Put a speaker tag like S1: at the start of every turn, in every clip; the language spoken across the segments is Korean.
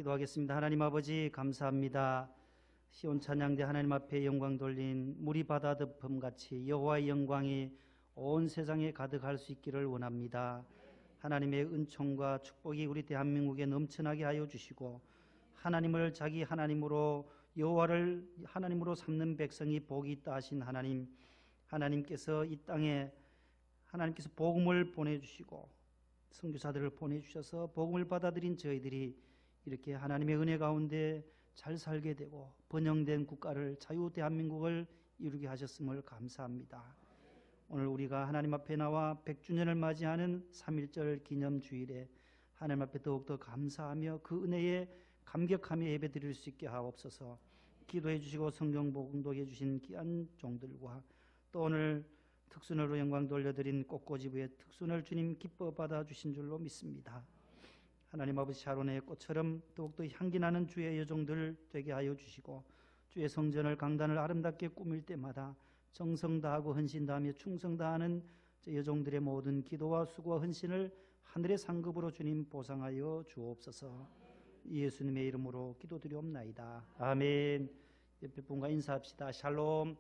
S1: 기도하겠습니다. 하나님 아버지 감사합니다. 시온 찬양대 하나님 앞에 영광 돌린 물이 바다 덮음같이 여호와의 영광이 온 세상에 가득할 수 있기를 원합니다. 하나님의 은총과 축복이 우리 대한민국에 넘쳐나게 하여 주시고 하나님을 자기 하나님으로 여호와를 하나님으로 삼는 백성이 복이 있다 하신 하나님께서 이 땅에 하나님께서 복음을 보내주시고 선교사들을 보내주셔서 복음을 받아들인 저희들이 이렇게 하나님의 은혜 가운데 잘 살게 되고 번영된 국가를 자유 대한민국을 이루게 하셨음을 감사합니다. 오늘 우리가 하나님 앞에 나와 100주년을 맞이하는 3.1절 기념주일에 하나님 앞에 더욱더 감사하며 그 은혜에 감격하며 예배드릴 수 있게 하옵소서. 기도해 주시고 성경 봉독해 주신 귀한 종들과 또 오늘 특순으로 영광 돌려드린 꽃꽂이부의 특순을 주님 기뻐 받아주신 줄로 믿습니다. 하나님 아버지 샤론의 꽃처럼 더욱더 향기나는 주의 여종들 되게 하여 주시고 주의 성전을 강단을 아름답게 꾸밀 때마다 정성 다하고 헌신 다하며 충성 다하는 여종들의 모든 기도와 수고와 헌신을 하늘의 상급으로 주님 보상하여 주옵소서. 예수님의 이름으로 기도드리옵나이다. 아멘. 옆에 분과 인사합시다. 샬롬.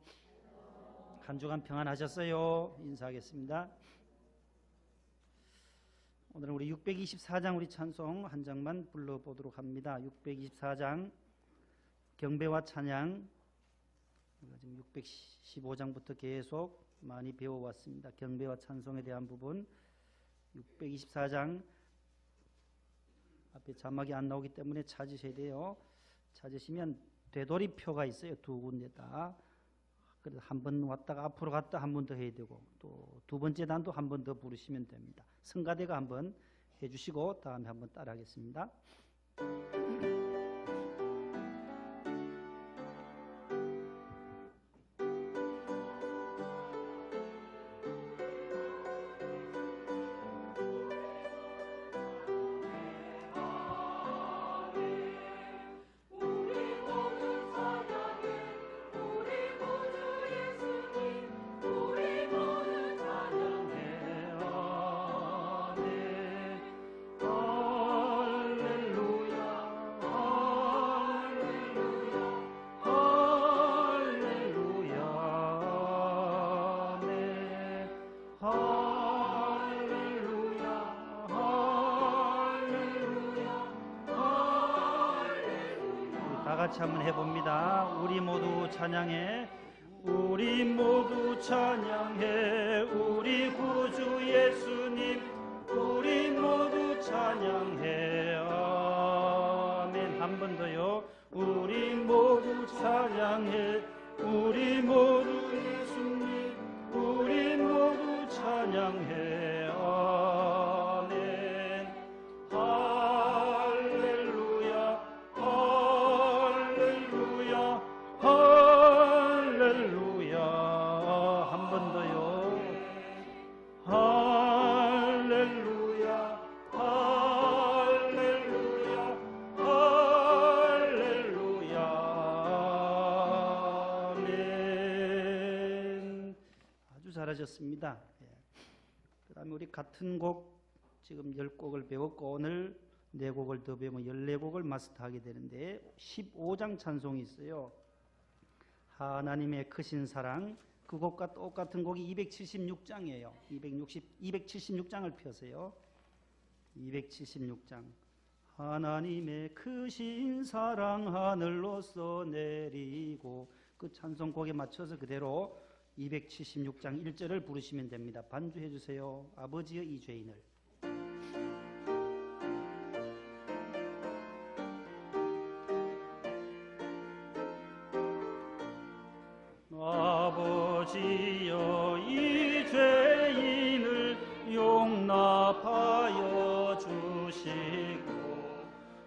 S1: 한 주간 평안하셨어요? 인사하겠습니다. 오늘은 우리 624장 우리 찬송 한 장만 불러보도록 합니다. 624장 경배와 찬양, 지금 615장부터 계속 많이 배워왔습니다. 경배와 찬송에 대한 부분 624장 앞에 자막이 안 나오기 때문에 찾으셔야 돼요. 찾으시면 되돌이표가 있어요. 두 군데다. 그래서 한 번 왔다가 앞으로 갔다 한 번 더 해야 되고 또 두 번째 단도 한 번 더 부르시면 됩니다. 성가대가 한 번 해주시고 다음에 한 번 따라하겠습니다. 같이 한번 해봅니다. 우리 모두 찬양해. 우리 모두 찬양해. 우리 구주 예수님 우리 모두 찬양해. 아멘. 한 번 더요. 우리 모두 찬양해. 우리 모두 예수님 우리 모두 찬양해. 잘하셨습니다. 그 다음에 우리 같은 곡 지금 10곡을 배웠고 오늘 4곡을 더 배우면 14곡을 마스터하게 되는데 15장 찬송이 있어요. 하나님의 크신 사랑. 그 곡과 똑같은 곡이 276장이에요. 276장을 펴세요. 276장. 하나님의 크신 사랑 하늘로서 내리고 그 찬송곡에 맞춰서 그대로 276장 1절을 부르시면 됩니다. 반주해 주세요. 아버지의 이 죄인을. 아버지여 이 죄인을 용납하여 주시고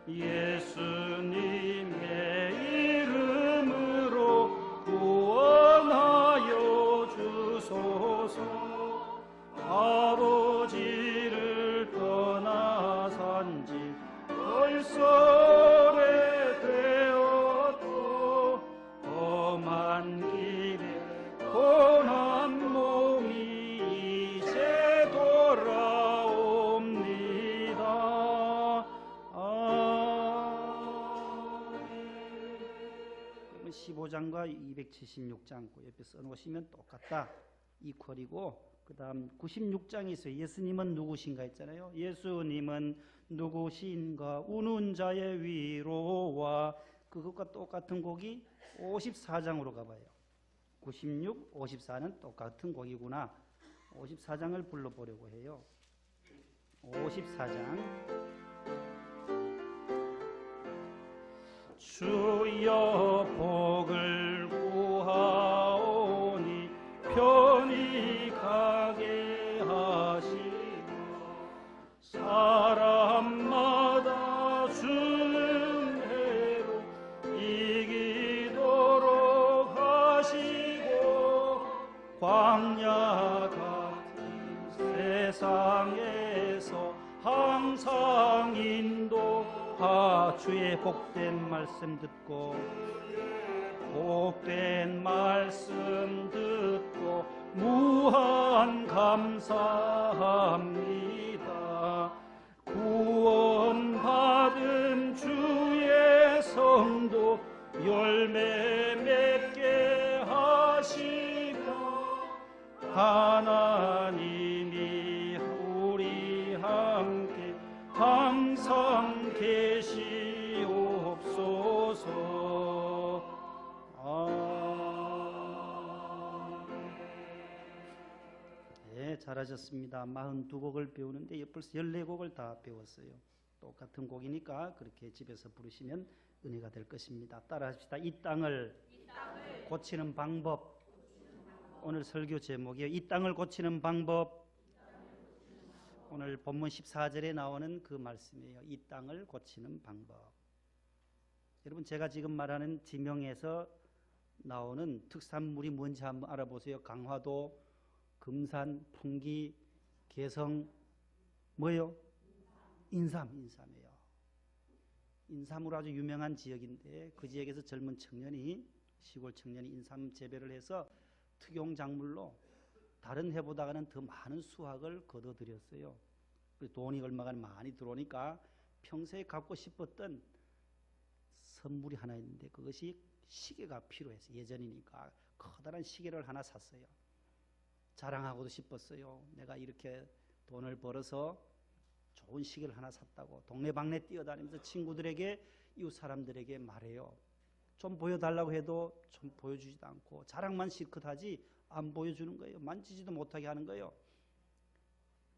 S1: 예수님의 이름으로 구원하여 주소서. 아버지를 떠나 산지 벌써 오래되었고 험한 길에 고난 몸이 이제 돌아옵니다. 아멘. 15장과 276장 그 옆에 써놓으시면 똑같다. 이퀄이고 그 다음 96장이 있어요. 예수님은 누구신가 했잖아요. 예수님은 누구신가 우는 자의 위로와 그것과 똑같은 곡이 54장으로 가봐요. 96, 54는 똑같은 곡이구나. 54장을 불러보려고 해요. 54장 주여 복을 구하오니 편히 가게 하시고 사람마다 주는 해로 이기도록 하시고 광야 같은 세상에서 항상 인도하 주의 복된 말씀 듣고 복된 말씀 듣고 무한 감사합니다. 구원받은 주의 성도 열매 맺게 하시고 하나님이 우리 함께 항상 계시옵소서. 네, 잘하셨습니다. 42곡을 배우는데 벌써 14곡을 다 배웠어요. 똑같은 곡이니까 그렇게 집에서 부르시면 은혜가 될 것입니다. 따라합시다. 이 땅을 고치는 방법. 오늘 설교 제목이에요. 이 땅을 고치는 방법. 오늘 본문 14절에 나오는 그 말씀이에요. 이 땅을 고치는 방법. 여러분 제가 지금 말하는 지명에서 나오는 특산물이 뭔지 한번 알아보세요. 강화도, 금산, 풍기, 개성, 뭐예요? 인삼이에요. 인삼으로 아주 유명한 지역인데 그 지역에서 젊은 청년이 시골 청년이 인삼 재배를 해서 특용 작물로 다른 해보다가는 더 많은 수확을 거둬들였어요. 돈이 얼마가 많이 들어오니까 평소에 갖고 싶었던 선물이 하나 있는데 그것이 시계가 필요해서 예전이니까 커다란 시계를 하나 샀어요. 자랑하고도 싶었어요. 내가 이렇게 돈을 벌어서 좋은 시계를 하나 샀다고 동네방네 뛰어다니면서 친구들에게 이웃 사람들에게 말해요. 좀 보여달라고 해도 좀 보여주지도 않고 자랑만 실컷 하지 안 보여주는 거예요. 만지지도 못하게 하는 거예요.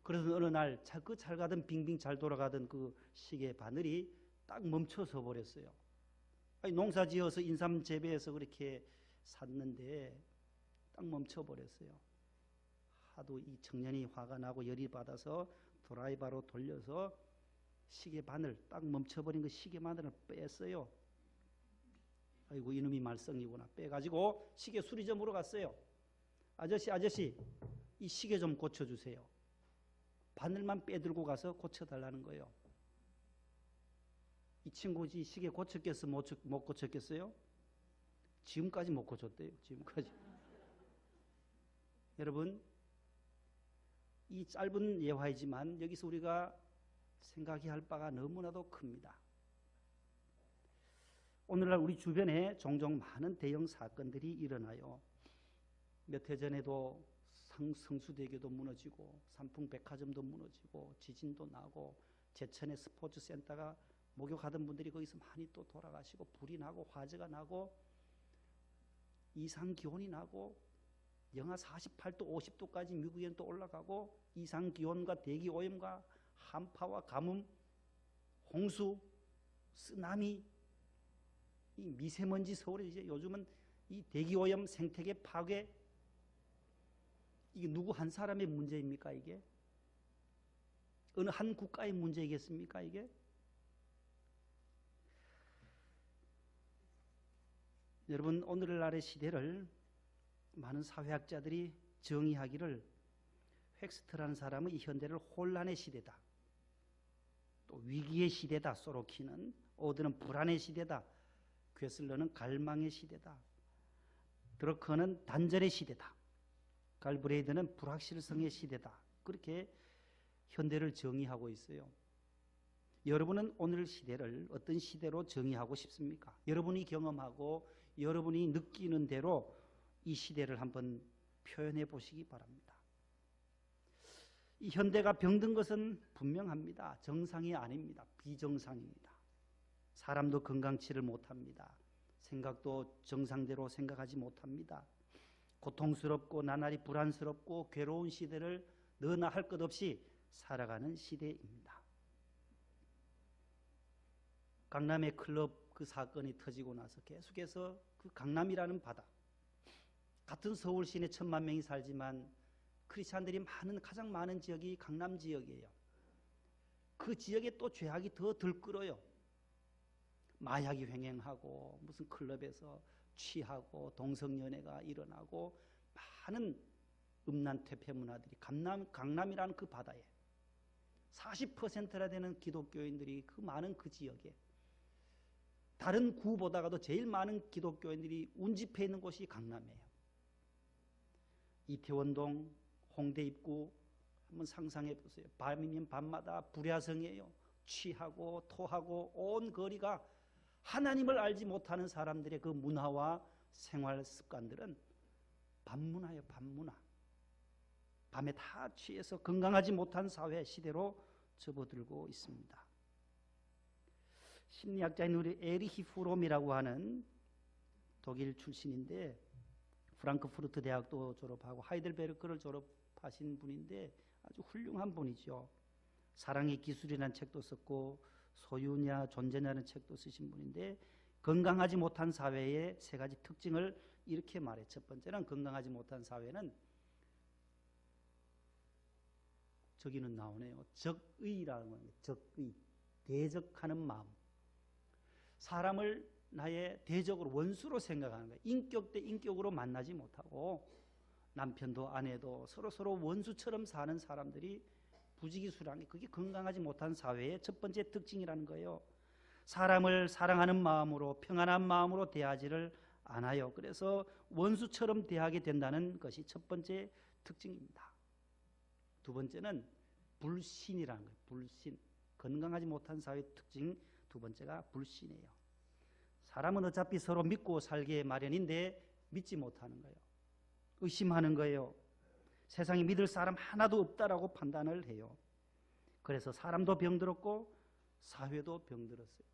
S1: 그래서 어느 날 그 잘 가던 빙빙 잘 돌아가던 그 시계 바늘이 딱 멈춰서 버렸어요. 아니, 농사 지어서 인삼 재배해서 그렇게 샀는데 딱 멈춰 버렸어요. 하도 이 청년이 화가 나고 열이 받아서 드라이버로 돌려서 시계 바늘 딱 멈춰버린 그 시계 바늘을 뺐어요. 아이고 이놈이 말썽이구나. 빼가지고 시계 수리점으로 갔어요. 아저씨 이 시계 좀 고쳐주세요. 바늘만 빼들고 가서 고쳐달라는 거예요. 이 친구 이 시계 고쳤겠어 못 고쳤겠어요? 지금까지 못 고쳤대요. 지금까지. 여러분 이 짧은 예화이지만 여기서 우리가 생각해야 할 바가 너무나도 큽니다. 오늘날 우리 주변에 종종 많은 대형 사건들이 일어나요. 몇 해 전에도 성수대교도 무너지고 삼풍백화점도 무너지고 지진도 나고 제천의 스포츠센터가 목욕하던 분들이 거기서 많이 또 돌아가시고 불이 나고 화재가 나고 이상기온이 나고 영하 48도 50도까지 미국에는 또 올라가고 이상기온과 대기오염과 한파와 가뭄, 홍수, 쓰나미, 이 미세먼지 서울에 이제 요즘은 이 대기오염 생태계 파괴, 이게 누구 한 사람의 문제입니까? 이게 어느 한 국가의 문제이겠습니까? 이게 여러분 오늘날의 시대를 많은 사회학자들이 정의하기를 획스트라는 사람은 이 현대를 혼란의 시대다, 또 위기의 시대다, 소로키는 오드는 불안의 시대다, 괴슬러는 갈망의 시대다, 드러커는 단절의 시대다, 갈브레이드는 불확실성의 시대다. 그렇게 현대를 정의하고 있어요. 여러분은 오늘 시대를 어떤 시대로 정의하고 싶습니까? 여러분이 경험하고 여러분이 느끼는 대로 이 시대를 한번 표현해 보시기 바랍니다. 이 현대가 병든 것은 분명합니다. 정상이 아닙니다. 비정상입니다. 사람도 건강치를 못합니다. 생각도 정상대로 생각하지 못합니다. 고통스럽고 나날이 불안스럽고 괴로운 시대를 너나 할 것 없이 살아가는 시대입니다. 강남의 클럽 그 사건이 터지고 나서 계속해서 그 강남이라는 바다, 같은 서울 시내 1,000만 명이 살지만 크리스찬들이 가장 많은 지역이 강남 지역이에요. 그 지역에 또 죄악이 더 들끓어요. 마약이 횡행하고 무슨 클럽에서 취하고 동성연애가 일어나고 많은 음란 퇴폐 문화들이 강남이라는 그 바다에 40%나 되는 기독교인들이 그 많은 그 지역에, 다른 구보다가도 제일 많은 기독교인들이 운집해 있는 곳이 강남이에요. 이태원동, 홍대 입구 한번 상상해 보세요. 밤이면 밤마다 불야성이에요. 취하고 토하고 온 거리가 하나님을 알지 못하는 사람들의 그 문화와 생활 습관들은 밤문화예요. 밤문화. 밤에 다 취해서 건강하지 못한 사회 시대로 접어들고 있습니다. 심리학자인 우리 에리히 프롬이라고 하는 독일 출신인데 프랑크푸르트 대학도 졸업하고 하이델베르크를 졸업하신 분인데 아주 훌륭한 분이죠. 사랑의 기술이라는 책도 썼고 소유냐 존재냐는 책도 쓰신 분인데, 건강하지 못한 사회의 세 가지 특징을 이렇게 말해. 첫 번째는 건강하지 못한 사회는 저기는 나오네요. 적의라는 겁니다. 적의, 대적하는 마음. 사람을 나의 대적으로, 원수로 생각하는 거예요. 인격 대 인격으로 만나지 못하고 남편도 아내도 서로 원수처럼 사는 사람들이 부지기수라는 게, 그게 건강하지 못한 사회의 첫 번째 특징이라는 거예요. 사람을 사랑하는 마음으로, 평안한 마음으로 대하지를 않아요. 그래서 원수처럼 대하게 된다는 것이 첫 번째 특징입니다. 두 번째는 불신이라는 거예요. 불신. 건강하지 못한 사회의 특징 두 번째가 불신이에요. 사람은 어차피 서로 믿고 살게 마련인데 믿지 못하는 거예요. 의심하는 거예요. 세상에 믿을 사람 하나도 없다라고 판단을 해요. 그래서 사람도 병들었고 사회도 병들었어요.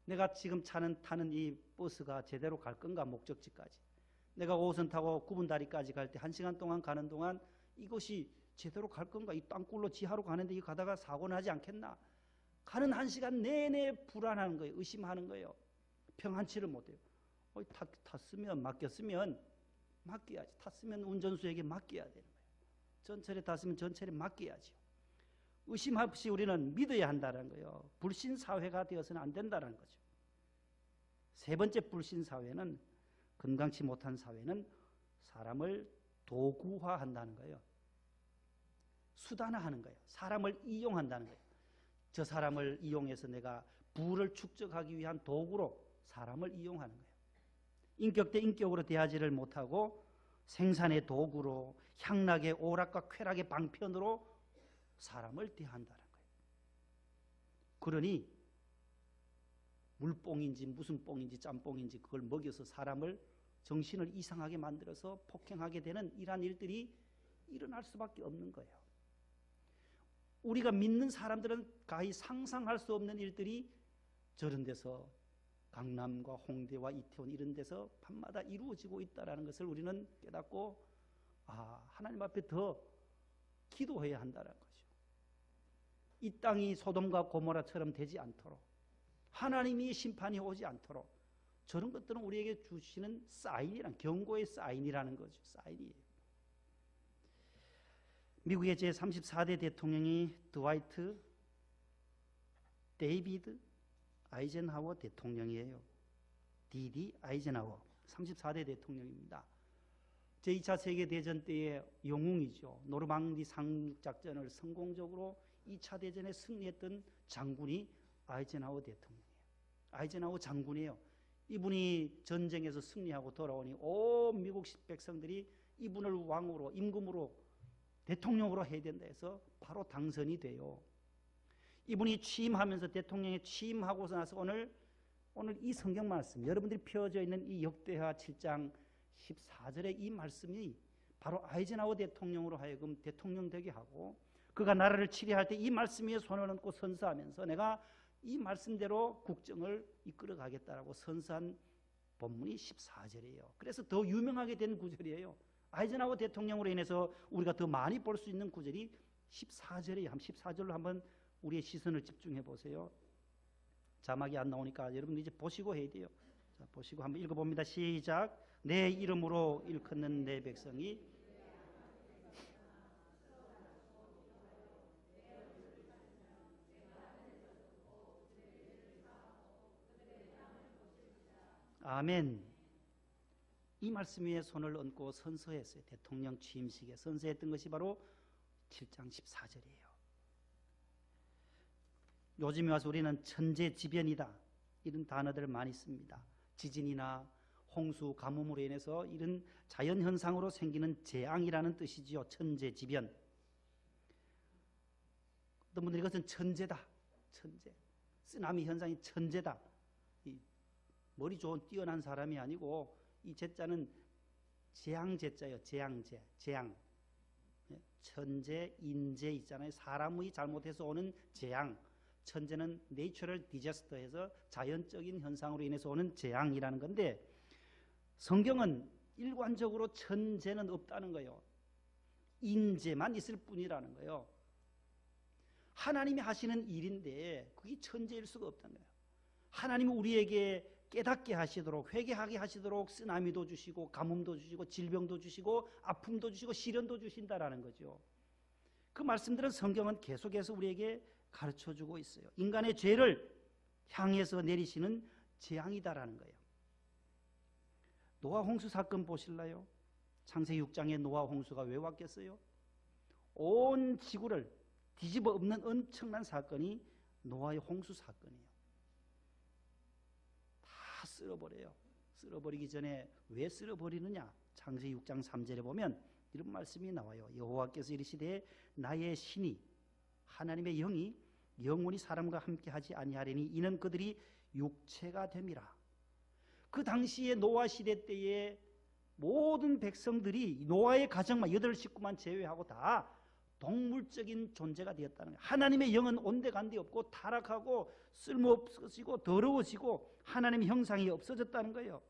S1: 내가 지금 타는 이 버스가 제대로 갈 건가, 목적지까지. 내가 5호선 타고 구분다리까지 갈 때 1시간 동안 가는 동안 이것이 제대로 갈 건가, 이 땅굴로 지하로 가는데 이 가다가 사고 나지 않겠나. 가는 1시간 내내 불안하는 거예요. 의심하는 거예요. 평안치를 못해요. 탔으면, 맡겼으면 맡겨야지. 탔으면 운전수에게 맡겨야 되는 거예요. 전철에 탔으면 전철에 맡겨야죠. 의심 없이 우리는 믿어야 한다는 거예요. 불신 사회가 되어서는 안 된다는 거죠. 세 번째 불신 사회는, 건강치 못한 사회는 사람을 도구화한다는 거예요. 수단화하는 거예요. 사람을 이용한다는 거예요. 저 사람을 이용해서 내가 부를 축적하기 위한 도구로 사람을 이용하는 거예요. 인격 대 인격으로 대하지를 못하고 생산의 도구로, 향락의 오락과 쾌락의 방편으로 사람을 대한다는 거예요. 그러니 물뽕인지 무슨 뽕인지 짬뽕인지 그걸 먹여서 사람을, 정신을 이상하게 만들어서 폭행하게 되는 이러한 일들이 일어날 수밖에 없는 거예요. 우리가 믿는 사람들은 가히 상상할 수 없는 일들이 저런 데서, 강남과 홍대와 이태원 이런 데서 밤마다 이루어지고 있다는 것을 우리는 깨닫고, 하나님 앞에 더 기도해야 한다는 거죠. 이 땅이 소돔과 고모라처럼 되지 않도록, 하나님이 심판이 오지 않도록, 저런 것들은 우리에게 주시는 사인이란, 경고의 사인이라는 거죠. 사인이에요. 미국의 제34대 대통령이 드와이트 데이비드 아이젠하워 대통령이에요. D.D. 아이젠하워 34대 대통령입니다. 제2차 세계대전 때의 영웅이죠. 노르망디 상륙작전을 성공적으로 2차 대전에 승리했던 장군이 아이젠하워 대통령이에요. 아이젠하워 장군이에요. 이분이 전쟁에서 승리하고 돌아오니 온 미국 백성들이 이분을 왕으로, 임금으로, 대통령으로 해야 된다 해서 바로 당선이 돼요. 이분이 취임하면서, 대통령에 취임하고서 나서 오늘 오늘 이 성경 말씀, 여러분들이 펴져 있는 이 역대하 7장 14절의 이 말씀이 바로 아이젠하워 대통령으로 하여금 대통령 되게 하고, 그가 나라를 치리할 때 이 말씀 위에 손을 얹고 선서하면서 내가 이 말씀대로 국정을 이끌어 가겠다라고 선서한 본문이 14절이에요. 그래서 더 유명하게 된 구절이에요. 아이젠하워 대통령으로 인해서 우리가 더 많이 볼 수 있는 구절이 14절이에요. 14절로 한번 우리의 시선을 집중해 보세요. 자막이 안 나오니까 여러분 이제 보시고 해야 돼요. 자, 보시고 한번 읽어봅니다. 시작. 내 이름으로 일컫는 내 백성이 아멘. 이 말씀 위에 손을 얹고 선서했어요. 대통령 취임식에 선서했던 것이 바로 7장 14절이에요. 요즘에 와서 우리는 천재지변이다 이런 단어들을 많이 씁니다. 지진이나 홍수, 가뭄으로 인해서 이런 자연현상으로 생기는 재앙이라는 뜻이지요. 천재지변. 어떤 분들이 이것은 천재다. 천재. 쓰나미 현상이 천재다. 머리 좋은 뛰어난 사람이 아니고 이 제자는 재앙제자예요. 재앙제. 재앙. 천재, 인재 있잖아요. 사람이 잘못해서 오는 재앙. 천재는 내추럴 디자스터에서 자연적인 현상으로 인해서 오는 재앙이라는 건데, 성경은 일관적으로 천재는 없다는 거예요. 인재만 있을 뿐이라는 거예요. 하나님이 하시는 일인데 그게 천재일 수가 없다는 거예요. 하나님이 우리에게 깨닫게 하시도록, 회개하게 하시도록 쓰나미도 주시고 가뭄도 주시고 질병도 주시고 아픔도 주시고 시련도 주신다라는 거죠. 그 말씀들은 성경은 계속해서 우리에게 가르쳐주고 있어요. 인간의 죄를 향해서 내리시는 재앙이다라는 거예요. 노아 홍수 사건 보실래요? 창세기 6장에 노아 홍수가 왜 왔겠어요? 온 지구를 뒤집어 엎는 엄청난 사건이 노아의 홍수 사건이에요. 다 쓸어버려요. 쓸어버리기 전에 왜 쓸어버리느냐? 창세기 6장 3절에 보면 이런 말씀이 나와요. 여호와께서 이르시되 나의 신이 하나님의 영이 영원히 사람과 함께 하지 아니하리니 이는 그들이 육체가 됨이라. 그 당시에 노아 시대 때에 모든 백성들이 노아의 가정만 8식구만 제외하고 다 동물적인 존재가 되었다는 거예요. 하나님의 영은 온데간데 없고 타락하고 쓸모없어지고 더러워지고 하나님의 형상이 없어졌다는 거예요.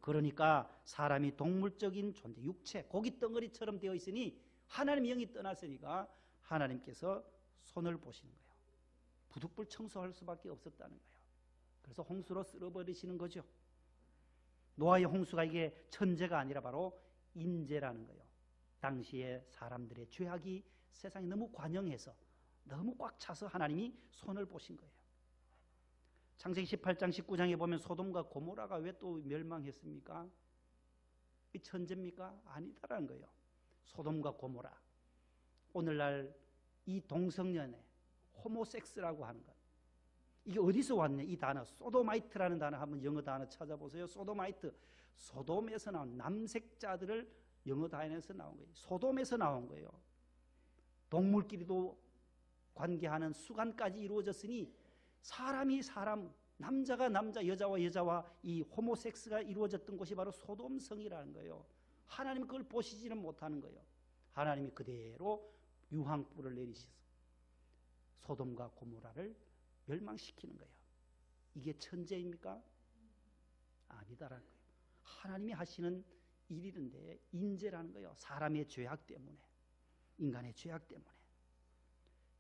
S1: 그러니까 사람이 동물적인 존재, 육체, 고기 덩어리처럼 되어 있으니 하나님의 영이 떠났으니까 하나님께서 손을 보시는 거예요. 부득불 청소할 수밖에 없었다는 거예요. 그래서 홍수로 쓸어버리시는 거죠. 노아의 홍수가 이게 천재가 아니라 바로 인재라는 거예요. 당시에 사람들의 죄악이 세상에 너무 관영해서 너무 꽉 차서 하나님이 손을 보신 거예요. 창세기 18장 19장에 보면 소돔과 고모라가 왜 또 멸망했습니까? 이 천재입니까? 아니다라는 거예요. 소돔과 고모라. 오늘날 이 동성연애, 호모섹스라고 하는 것. 이게 어디서 왔냐? 이 단어, 소도마이트라는 단어 한번 영어 단어 찾아보세요. 소도마이트. 소돔에서 나온 남색자들을 영어 단어에서 나온 거예요. 소돔에서 나온 거예요. 동물끼리도 관계하는 수간까지 이루어졌으니 사람이 사람, 남자가 남자, 여자와 여자와 이 호모섹스가 이루어졌던 곳이 바로 소돔성이라는 거예요. 하나님이 그걸 보시지는 못하는 거예요. 하나님이 그대로 유황불을 내리셔서 소돔과 고모라를 멸망시키는 거예요. 이게 천재입니까? 아니다라는 거예요. 하나님이 하시는 일인데 인재라는 거예요. 사람의 죄악 때문에, 인간의 죄악 때문에.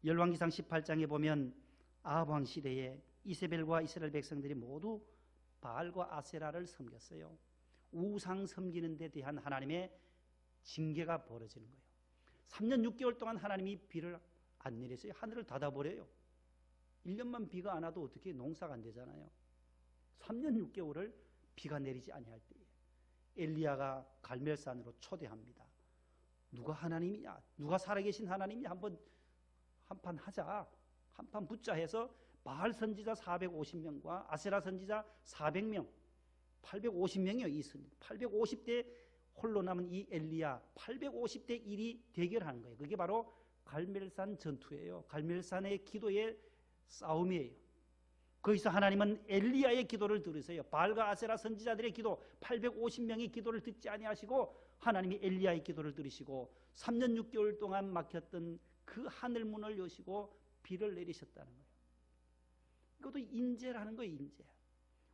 S1: 열왕기상 18장에 보면 아합 왕 시대에 이세벨과 이스라엘 백성들이 모두 바알과 아세라를 섬겼어요. 우상 섬기는 데 대한 하나님의 징계가 벌어지는 거예요. 3년 6개월 동안 하나님이 비를 안 내렸어요. 하늘을 닫아버려요. 1년만 비가 안 와도 어떻게 농사가 안 되잖아요. 3년 6개월을 비가 내리지 아니할 때에 엘리야가 갈멜산으로 초대합니다. 누가 하나님이냐? 누가 살아계신 하나님이냐? 한판 하자. 한판 붙자 해서 바알 선지자 450명과 아세라 선지자 400명, 850명이요. 이 선지 850대 홀로 남은 이 엘리야 850대 1이 대결하는 거예요. 그게 바로 갈멜산 전투예요. 갈멜산의 기도의 싸움이에요. 거기서 하나님은 엘리야의 기도를 들으세요. 바알과 아세라 선지자들의 기도 850명의 기도를 듣지 아니하시고 하나님이 엘리야의 기도를 들으시고 3년 6개월 동안 막혔던 그 하늘문을 여시고 비를 내리셨다는 거예요. 이것도 인재라는 거예요. 인재.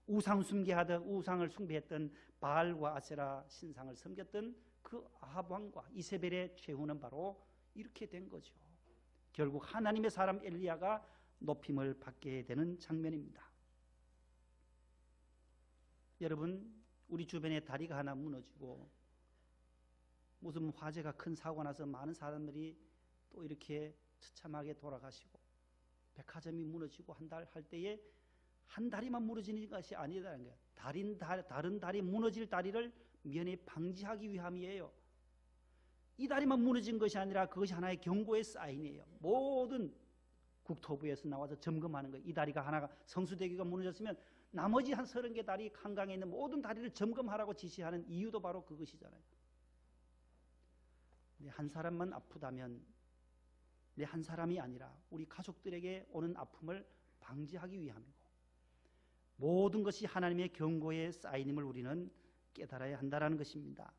S1: 우상을 숭배했던 바알과 아세라 신상을 섬겼던 그 아합 왕과 이세벨의 최후는 바로 이렇게 된 거죠. 결국 하나님의 사람 엘리야가 높임을 받게 되는 장면입니다. 여러분, 우리 주변에 다리가 하나 무너지고 무슨 화재가 큰 사고가 나서 많은 사람들이 또 이렇게 처참하게 돌아가시고 백화점이 무너지고 한 달 할 때에 한 다리만 무너지는 것이 아니라는 거예요. 다른 다리 무너질 다리를 면에 방지하기 위함이에요. 이 다리만 무너진 것이 아니라 그것이 하나의 경고의 사인이에요. 모든 국토부에서 나와서 점검하는 거예요. 이 다리가 하나가 성수대교가 무너졌으면 나머지 한 30개 다리 한강에 있는 모든 다리를 점검하라고 지시하는 이유도 바로 그것이잖아요. 한 사람만 아프다면 내 한 사람이 아니라 우리 가족들에게 오는 아픔을 방지하기 위함이고 모든 것이 하나님의 경고의 사인임을 우리는 깨달아야 한다는 것입니다.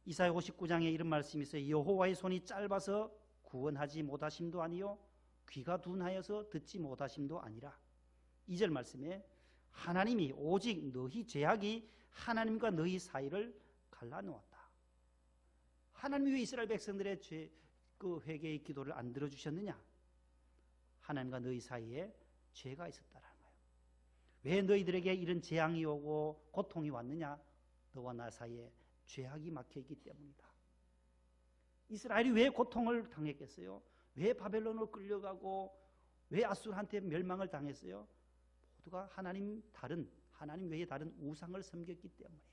S1: 이사야 59장에 이런 말씀이 있어요. 여호와의 손이 짧아서 구원하지 못하심도 아니요 귀가 둔하여서 듣지 못하심도 아니라 2절 말씀에 하나님이 오직 너희 죄악이 하나님과 너희 사이를 갈라놓았다. 하나님이 왜 이스라엘 백성들의 그 회개의 기도를 안 들어주셨느냐? 하나님과 너희 사이에 죄가 있었다라는 거예요. 왜 너희들에게 이런 재앙이 오고 고통이 왔느냐? 너와 나 사이에 죄악이 막혀있기 때문이다. 이스라엘이 왜 고통을 당했겠어요? 왜 바벨론으로 끌려가고 왜 아수르한테 멸망을 당했어요? 모두가 하나님 외에 다른 우상을 섬겼기 때문이에요.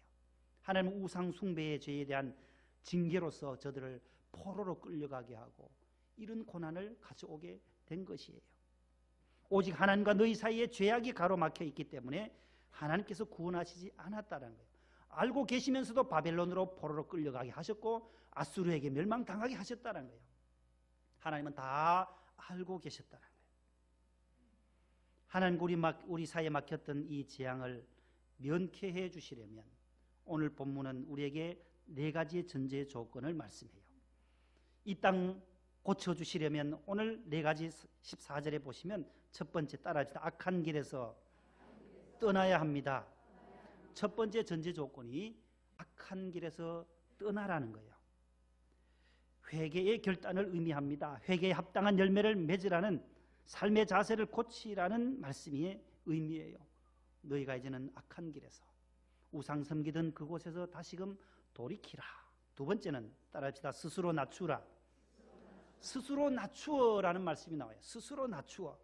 S1: 하나님 우상 숭배의 죄에 대한 징계로서 저들을 포로로 끌려가게 하고 이런 고난을 가져오게 된 것이에요. 오직 하나님과 너희 사이에 죄악이 가로막혀 있기 때문에 하나님께서 구원하시지 않았다는 거예요. 알고 계시면서도 바벨론으로 포로로 끌려가게 하셨고 아수르에게 멸망당하게 하셨다는 거예요. 하나님은 다 알고 계셨다는 거예요. 하나님과 우리 사이에 막혔던 이 재앙을 면케해 주시려면 오늘 본문은 우리에게 4가지의 전제 조건을 말씀해요. 이 땅 고쳐주시려면 오늘 4가지 14절에 보시면 첫 번째 따라합시다. 악한 길에서 떠나야 합니다. 첫 번째 전제 조건이 악한 길에서 떠나라는 거예요. 회개의 결단을 의미합니다. 회개에 합당한 열매를 맺으라는 삶의 자세를 고치라는 말씀이 의미예요. 너희가 이제는 악한 길에서 우상 섬기던 그곳에서 다시금 돌이키라. 두 번째는 따라합시다. 스스로 낮추라. 스스로 낮추어라는 말씀이 나와요. 스스로 낮추어.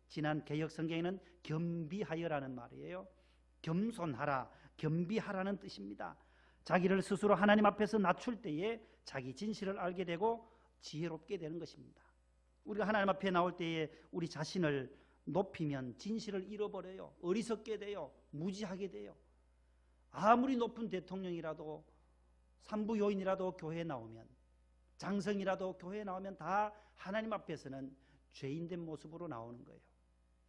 S1: 지난 개역 성경에는 겸비하여라는 말이에요. 겸손하라, 겸비하라는 뜻입니다. 자기를 스스로 하나님 앞에서 낮출 때에 자기 진실을 알게 되고 지혜롭게 되는 것입니다. 우리가 하나님 앞에 나올 때에 우리 자신을 높이면 진실을 잃어버려요. 어리석게 돼요. 무지하게 돼요. 아무리 높은 대통령이라도 산부 요인이라도 교회에 나오면 장성이라도 교회에 나오면 다 하나님 앞에서는 죄인된 모습으로 나오는 거예요.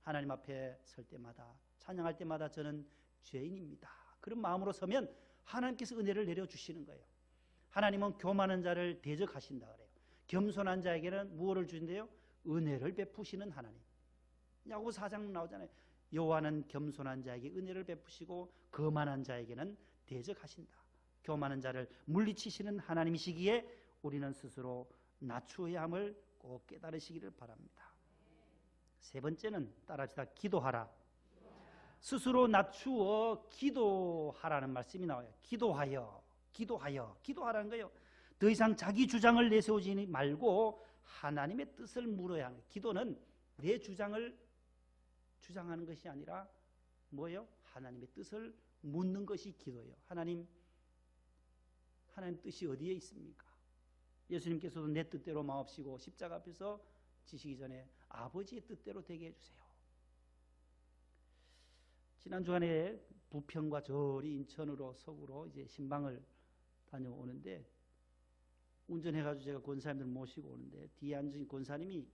S1: 하나님 앞에 설 때마다 찬양할 때마다 저는 죄인입니다. 그런 마음으로 서면 하나님께서 은혜를 내려주시는 거예요. 하나님은 교만한 자를 대적하신다 그래요. 겸손한 자에게는 무엇을 주신대요? 은혜를 베푸시는 하나님. 야고보 4장 나오잖아요. 여호와는 겸손한 자에게 은혜를 베푸시고 거만한 자에게는 대적하신다. 교만한 자를 물리치시는 하나님이시기에 우리는 스스로 낮추어야 함을 꼭 깨달으시기를 바랍니다. 세 번째는 따라합시다. 기도하라. 스스로 낮추어 기도하라는 말씀이 나와요. 기도하라는 거예요. 더 이상 자기 주장을 내세우지 말고 하나님의 뜻을 물어야 하는 거예요. 기도는 내 주장을 주장하는 것이 아니라 뭐예요? 하나님의 뜻을 묻는 것이 기도예요. 하나님 뜻이 어디에 있습니까? 예수님께서도 내 뜻대로 마옵시고 십자가 앞에서 지시기 전에 아버지의 뜻대로 되게 해주세요. 지난 주간에 부평과 저리 인천으로 서구로 이제 신방을 다녀오는데 운전해가지고 제가 권사님들 모시고 오는데 뒤에 앉은 권사님이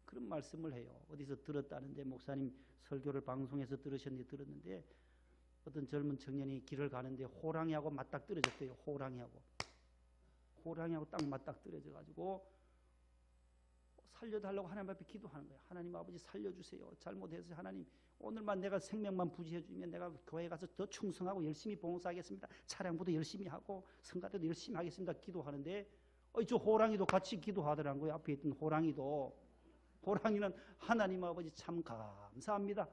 S1: 그런 말씀을 해요. 어디서 들었다는데 목사님 설교를 방송에서 들었는데 어떤 젊은 청년이 길을 가는데 호랑이하고 맞닥 떨어졌대요. 호랑이하고 딱 맞닥 떨어져 가지고 살려달라고 하나님 앞에 기도하는 거예요. 하나님 아버지 살려주세요. 잘못해서 하나님 오늘만 내가 생명만 부지해 주면 내가 교회 가서 더 충성하고 열심히 봉사하겠습니다. 차량부도 열심히 하고 성가대도 열심히 하겠습니다. 기도하는데 저 호랑이도 같이 기도하더라는 거예요. 앞에 있던 호랑이는 하나님 아버지 참 감사합니다.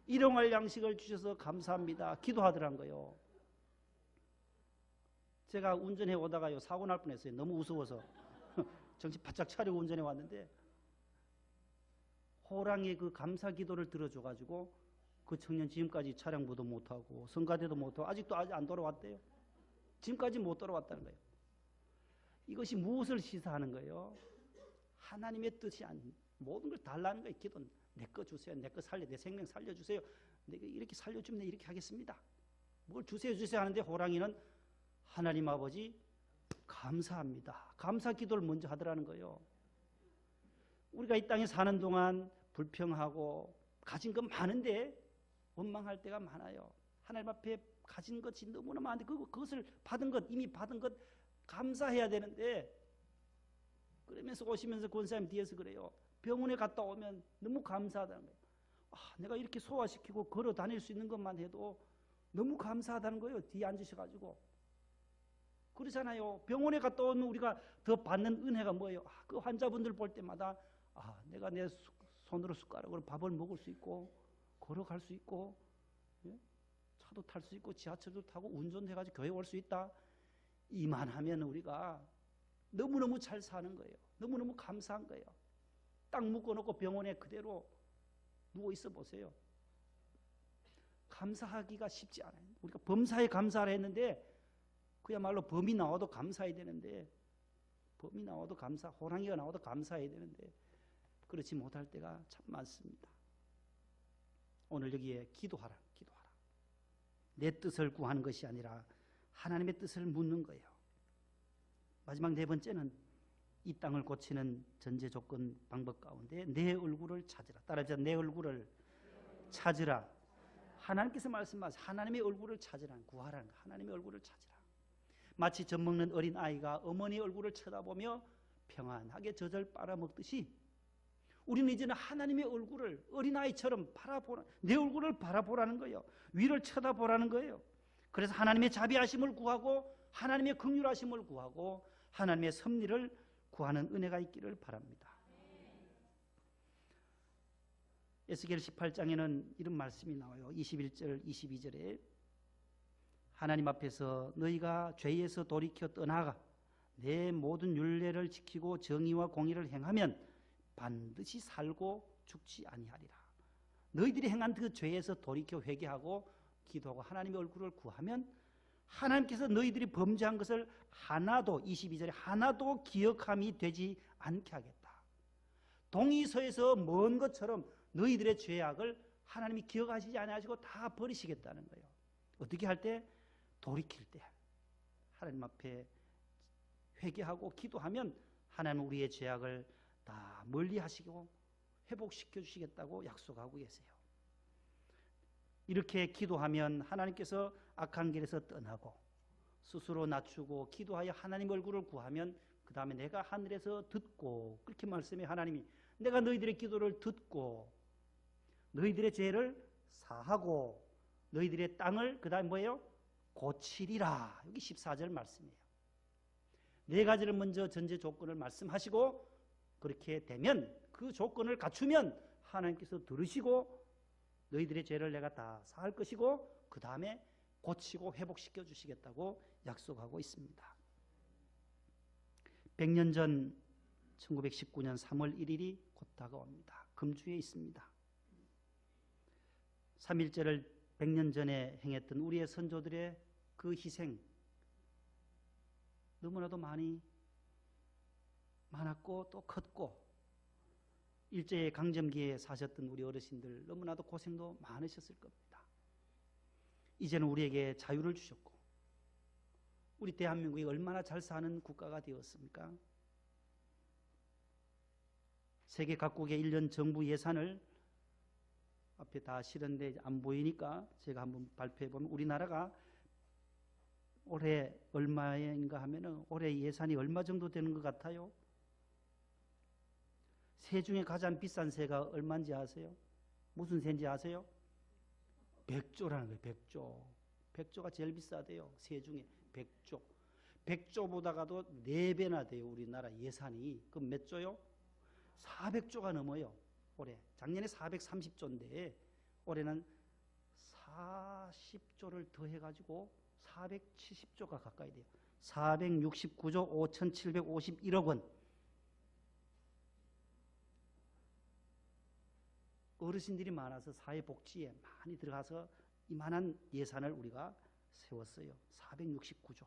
S1: 일용할 양식을 주셔서 감사합니다. 기도하더란 거예요. 제가 운전해 오다가요 사고 날 뻔했어요. 너무 무서워서 정신 바짝 차리고 운전해 왔는데 호랑이의 그 감사 기도를 들어줘가지고 그 청년 지금까지 차량부도 못하고 성가대도 못하고 아직도 아직 안 돌아왔대요. 지금까지 못 돌아왔다는 거예요. 이것이 무엇을 시사하는 거예요? 하나님의 뜻이 아닌 모든 걸 달라는 거예요. 기도는 내 거 주세요. 내 거 살려. 내 생명 살려주세요. 내가 이렇게 살려주면 이렇게 하겠습니다. 뭘 주세요 하는데 호랑이는 하나님 아버지 감사합니다. 감사 기도를 먼저 하더라는 거예요. 우리가 이 땅에 사는 동안 불평하고 가진 것 많은데 원망할 때가 많아요. 하나님 앞에 가진 것이 너무나 많은데 그것을 받은 것, 이미 받은 것 감사해야 되는데 그러면서 오시면서 권사님 뒤에서 그래요. 병원에 갔다 오면 너무 감사하다는 거예요. 내가 이렇게 소화시키고 걸어 다닐 수 있는 것만 해도 너무 감사하다는 거예요. 뒤에 앉으셔가지고. 그러잖아요. 병원에 갔다 오면 우리가 더 받는 은혜가 뭐예요? 그 환자분들 볼 때마다 내가 내 손으로 숟가락으로 밥을 먹을 수 있고 걸어갈 수 있고 차도 탈 수 있고 지하철도 타고 운전해가지고 교회 올 수 있다. 이만하면 우리가 너무너무 잘 사는 거예요. 너무너무 감사한 거예요. 딱 묶어놓고 병원에 그대로 누워있어 보세요. 감사하기가 쉽지 않아요. 우리가 범사에 감사를 했는데 그야말로 범이 나와도 감사해야 되는데 범이 나와도 호랑이가 나와도 감사해야 되는데 그렇지 못할 때가 참 많습니다. 오늘 여기에 기도하라. 내 뜻을 구하는 것이 아니라 하나님의 뜻을 묻는 거예요. 마지막 네 번째는 이 땅을 고치는 전제 조건 방법 가운데 내 얼굴을 찾으라. 따라합시다. 내 얼굴을 찾으라. 하나님께서 말씀하신 하나님의 얼굴을 찾으라. 구하라는 거. 하나님의 얼굴을 찾으라. 마치 젖 먹는 어린 아이가 어머니의 얼굴을 쳐다보며 평안하게 젖을 빨아먹듯이 우리는 이제는 하나님의 얼굴을 어린아이처럼 내 얼굴을 바라보라는 거예요. 위를 쳐다보라는 거예요. 그래서 하나님의 자비하심을 구하고 하나님의 긍휼하심을 구하고 하나님의 섭리를 구하는 은혜가 있기를 바랍니다. 에스겔 18장에는 이런 말씀이 나와요. 21절 22절에 하나님 앞에서 너희가 죄에서 돌이켜 떠나가 내 모든 율례를 지키고 정의와 공의를 행하면 반드시 살고 죽지 아니하리라. 너희들이 행한 그 죄에서 돌이켜 회개하고 기도하고 하나님의 얼굴을 구하면 하나님께서 너희들이 범죄한 것을 하나도 22절에 하나도 기억함이 되지 않게 하겠다. 동이서에서 먼 것처럼 너희들의 죄악을 하나님이 기억하시지 않으시고 다 버리시겠다는 거예요. 어떻게 할 때? 돌이킬 때 하나님 앞에 회개하고 기도하면 하나님은 우리의 죄악을 다 멀리 하시고 회복시켜 주시겠다고 약속하고 계세요. 이렇게 기도하면 하나님께서 악한 길에서 떠나고 스스로 낮추고 기도하여 하나님 얼굴을 구하면 그 다음에 내가 하늘에서 듣고 그렇게 말씀해. 하나님이 내가 너희들의 기도를 듣고 너희들의 죄를 사하고 너희들의 땅을 그 다음에 뭐예요? 고치리라. 여기 14절 말씀이에요. 네 가지를 먼저 전제 조건을 말씀하시고 그렇게 되면 그 조건을 갖추면 하나님께서 들으시고 너희들의 죄를 내가 다 사할 것이고 그 다음에 고치고 회복시켜 주시겠다고 약속하고 있습니다. 100년 전 1919년 3월 1일이 곧 다가옵니다. 금주에 있습니다. 3.1절을 100년 전에 행했던 우리의 선조들의 그 희생 너무나도 많았고 또 컸고 일제의 강점기에 사셨던 우리 어르신들 너무나도 고생도 많으셨을 겁니다. 이제는 우리에게 자유를 주셨고 우리 대한민국이 얼마나 잘 사는 국가가 되었습니까? 세계 각국의 1년 정부 예산을 앞에 다 실었는데 안 보이니까 제가 한번 발표해 보면 우리나라가 올해 얼마인가 하면은 올해 예산이 얼마 정도 되는 것 같아요? 세 중에 가장 비싼 세가 얼마인지 아세요? 무슨 세인지 아세요? 100조라는 거예요. 100조. 100조가 제일 비싸대요. 세 중에 100조. 100조보다가도 4배나 돼요. 우리나라 예산이. 그럼 몇 조요? 400조가 넘어요. 올해. 작년에 430조인데 올해는 40조를 더해가지고 470조가 가까이 돼요. 469조 5,751억 원. 어르신들이 많아서 사회복지에 많이 들어가서 이만한 예산을 우리가 세웠어요. 469조.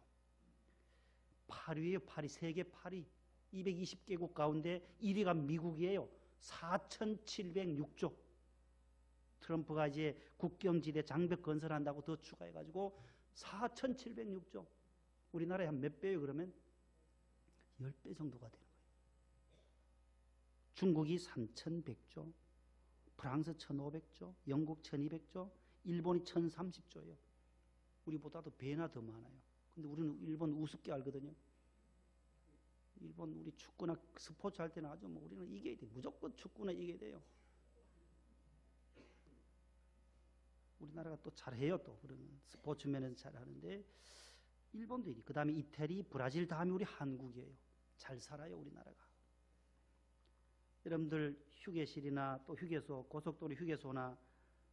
S1: 8위에요. 8위. 세계 8위. 220개국 가운데 1위가 미국이에요. 4,706조. 트럼프가 이제 국경지대 장벽 건설한다고 더 추가해가지고 4,706조. 우리나라에 한 몇 배예요? 그러면 10배 정도가 되는 거예요. 중국이 3,100조, 프랑스 1,500조, 영국 1,200조, 일본이 1,030조예요. 우리보다도 배나 더 많아요. 근데 우리는 일본 우습게 알거든요. 일본 우리 축구나 스포츠 할 때는 아주 뭐 우리는 이겨야 돼. 무조건 축구나 이겨야 돼요. 우리나라가 또 잘해요. 또 그런 스포츠 면에서 잘하는데 일본도 이리. 그 다음에 이태리, 브라질 다음에 우리 한국이에요. 잘 살아요 우리나라가. 여러분들 휴게실이나 또 휴게소, 고속도로 휴게소나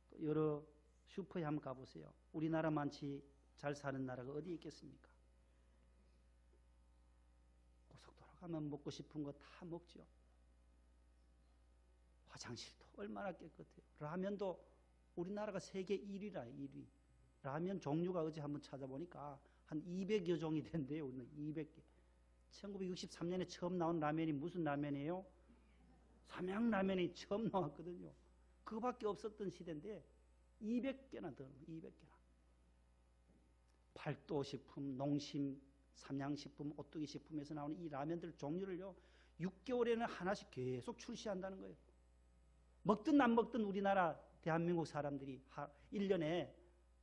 S1: 또 여러 슈퍼에 한번 가보세요. 우리나라만치 잘 사는 나라가 어디 있겠습니까? 고속도로 가면 먹고 싶은 거 다 먹죠. 화장실도 얼마나 깨끗해요. 라면도 우리나라가 세계 1위라 1위. 라면 종류가 어제 한번 찾아보니까 한 200여 종이 된대요. 우리는 200개. 1963년에 처음 나온 라면이 무슨 라면이에요? 삼양라면이 처음 나왔거든요. 그거밖에 없었던 시대인데 200개나 더 200개나. 팔도식품, 농심, 삼양식품, 오뚜기식품에서 나오는 이 라면들 종류를요 6개월에는 하나씩 계속 출시한다는 거예요. 먹든 안 먹든 우리나라 대한민국 사람들이 1년에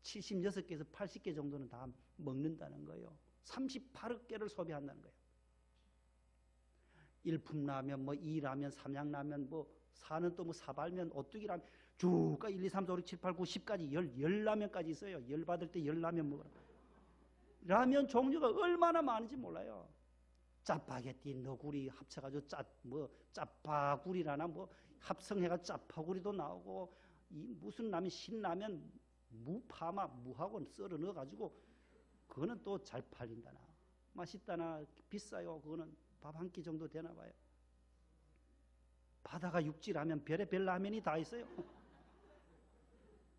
S1: 76개에서 80개 정도는 다 먹는다는 거예요. 38억 개를 소비한다는 거예요. 일품라면, 뭐 이라면, 삼양라면, 뭐 사는 또 뭐 사발면, 오뚜기라면 쭉가 1, 2, 3, 4, 5, 6, 7, 8, 9, 10까지 열라면까지 있어요. 열 받을 때 열라면 먹으라. 라면 종류가 얼마나 많은지 몰라요. 짜파게티, 너구리 합쳐가지고 짜파구리라나 뭐 합성해가 짜파구리도 나오고 무슨 라면, 신라면, 무파마, 무하고 썰어 넣어가지고 그거는 또 잘 팔린다나. 맛있다나 비싸요. 그거는 밥 한 끼 정도 되나 봐요. 바다가 육지라면 별의별 라면이 다 있어요.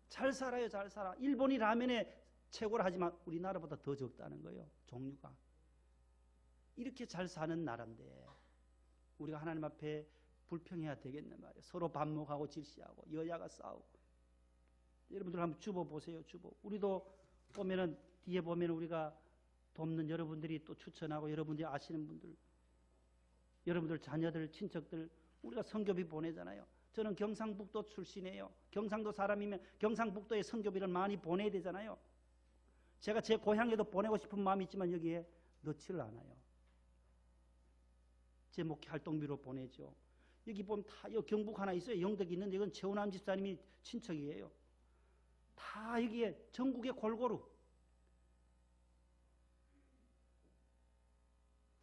S1: 잘 살아요. 잘 살아. 일본이 라면에 최고라 하지만 우리나라보다 더 적다는 거예요. 종류가. 이렇게 잘 사는 나라인데 우리가 하나님 앞에 불평해야 되겠네 말이에요. 서로 반목하고 질시하고 여야가 싸우고. 여러분들 한번 주보 보세요. 주보. 우리도 보면은 뒤에 보면 우리가 돕는 여러분들이 또 추천하고 여러분들이 아시는 분들, 여러분들 자녀들, 친척들 우리가 선교비 보내잖아요. 저는 경상북도 출신이에요. 경상도 사람이면 경상북도에 선교비를 많이 보내야 되잖아요. 제가 제 고향에도 보내고 싶은 마음이 있지만 여기에 넣지를 않아요. 제 목회 활동비로 보내죠. 여기 보면 다 여기 경북 하나 있어요. 영덕이 있는데 이건 최운암 집사님이 친척이에요. 다 여기에 전국에 골고루.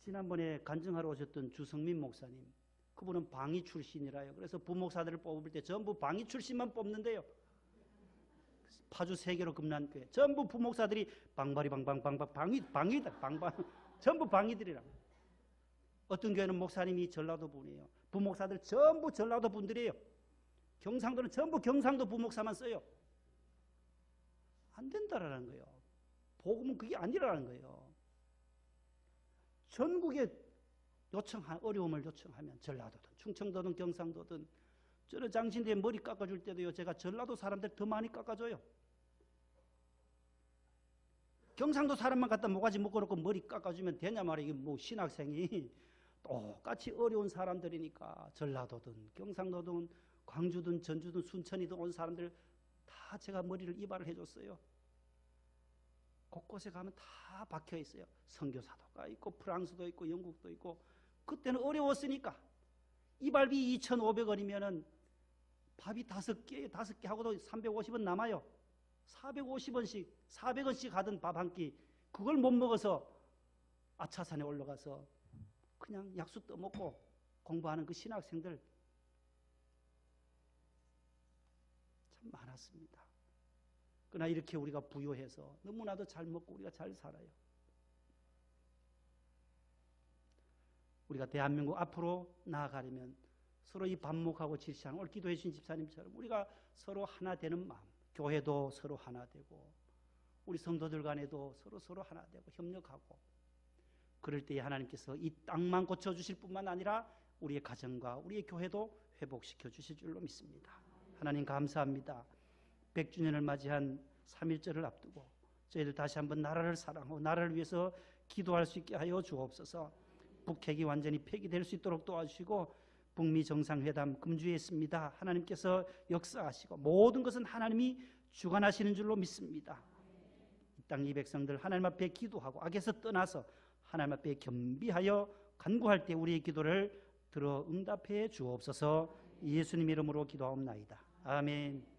S1: 지난번에 간증하러 오셨던 주성민 목사님, 그분은 방위 출신이라요. 그래서 부목사들을 뽑을 때 전부 방위 출신만 뽑는데요. 파주 세계로 금난교회 전부 부목사들이 방발이 방방방방 방위다 방방 전부 방위들이라. 어떤 교회는 목사님이 전라도 분이에요. 부목사들 전부 전라도 분들이에요. 경상도는 전부 경상도 부목사만 써요. 안 된다라는 거예요. 복음은 그게 아니라는 거예요. 전국에 어려움을 요청하면 전라도든 충청도든 경상도든 저는 장신대에 머리 깎아줄 때도요 제가 전라도 사람들 더 많이 깎아줘요. 경상도 사람만 갖다 모가지 묶어놓고 머리 깎아주면 되냐 말이에요. 이게 뭐 신학생이 똑같이 어려운 사람들이니까 전라도든 경상도든 광주든 전주든 순천이든 온 사람들 다 제가 머리를 이발을 해줬어요. 곳곳에 가면 다 박혀 있어요. 선교사도가 있고 프랑스도 있고 영국도 있고. 그때는 어려웠으니까 이발비 2,500원이면은 밥이 5개 하고도 350원 남아요. 450원씩 400원씩 하던 밥 한 끼 그걸 못 먹어서 아차산에 올라가서 그냥 약수 떠먹고 공부하는 그 신학생들 참 많았습니다. 그러나 이렇게 우리가 부유해서 너무나도 잘 먹고 우리가 잘 살아요. 우리가 대한민국 앞으로 나아가려면 서로 이 반목하고 질시하는 오늘 기도해 주신 집사님처럼 우리가 서로 하나 되는 마음, 교회도 서로 하나 되고 우리 성도들 간에도 서로 하나 되고 협력하고 그럴 때에 하나님께서 이 땅만 고쳐주실 뿐만 아니라 우리의 가정과 우리의 교회도 회복시켜 주실 줄로 믿습니다. 하나님 감사합니다. 100주년을 맞이한 3.1절을 앞두고 저희들 다시 한번 나라를 사랑하고 나라를 위해서 기도할 수 있게 하여 주옵소서. 북핵이 완전히 폐기될 수 있도록 도와주시고 북미 정상회담 금주에 있습니다. 하나님께서 역사하시고 모든 것은 하나님이 주관하시는 줄로 믿습니다. 이 땅 이 백성들 하나님 앞에 기도하고 악에서 떠나서 하나님 앞에 겸비하여 간구할 때 우리의 기도를 들어 응답해 주옵소서. 예수님 이름으로 기도하옵나이다. 아멘.